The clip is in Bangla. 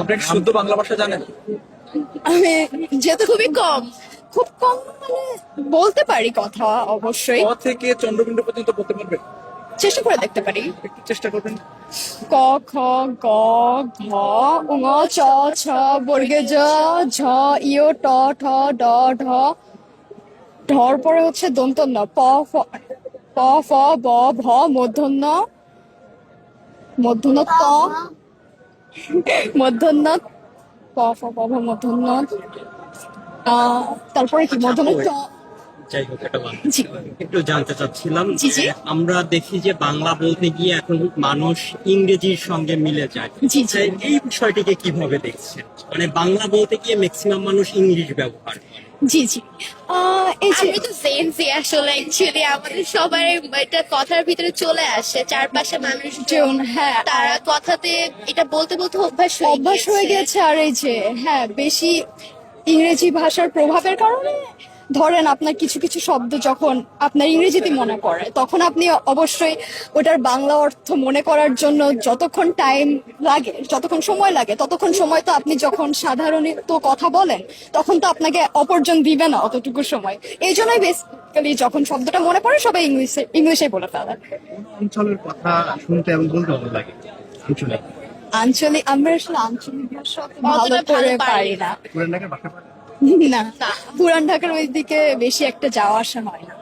আপনি কি শুদ্ধ বাংলা ভাষা জানেন? আমি যেহেতু খুব কম মানে বলতে পারি কথা অবশ্যই। ক থেকে চন্দ্রবিন্দু পর্যন্ত বলতে পারবেন? চেষ্টা করে দেখতে পারি। একটু চেষ্টা করবেন। ক খ গ ঘ ঙ চ ছ বর্গে জ ঝ ইয় ট ঠ ড ঢ ঢর পরে হচ্ছে দন্তন্য প ফ ব ভ মূর্ধন্য মূর্ধন্য ত মূর্ধন্য প ফ ব ভ মূর্ধন্য তারপরে কি আচ্ছা, মূর্ধন্য আপু, ট। যাই হোক, এটা বাদ। জি একটু জানতে চাচ্ছিলাম জি যে জি আমরা দেখি যে বাংলা বলতে গিয়ে এখন মানুষ ইংরেজির সঙ্গে মিলে যায়। জি জি। তাই এই বিষয়টিকে কিভাবে দেখছেন? মানে বাংলা বলতে গিয়ে ম্যাক্সিমাম মানুষ ইংলিশ ব্যবহার করে। জি জি এই যে আমরা তো সেম সি আসলে অ্যাকচুয়ালি আমাদের সবার এটা কথার ভিতরে চলে আসে চারপাশে মানুষজন হ্যাঁ তারা কথাতে এটা বলতে বলতে অভ্যাস হয়ে গেছে। আর এই যে হ্যাঁ বেশি ইংরেজি ভাষার প্রভাবের কারণে ধরেন আপনার কিছু কিছু শব্দ যখন আপনার ইংরেজিতে মনে পড়ে তখন আপনি অবশ্যই ওটার বাংলা অর্থ মনে করার জন্য যতক্ষণ টাইম লাগে যতক্ষণ সময় লাগে ততক্ষণ সময় তো আপনি যখন সাধারণত কথা বলেন তখন তো আপনাকে অপরজন দিবে না অতটুকু সময়। এই জন্যই বেসিক্যালি যখন শব্দটা মনে পড়ে সবাই ইংলিশে বলে ফেলে। অঞ্চলের কথা শুনতে এবং বলতে ভালো লাগে আঞ্চলিক। আঞ্চলিক আমরা আসলে আঞ্চলিক ভাষা অত ভালো অতটা করে ভালো পারি পারি না। পুরান ঢাকার ভাষা পারে? না পুরান ঢাকার ওই দিকে বেশি একটা যাওয়া আসা হয় না।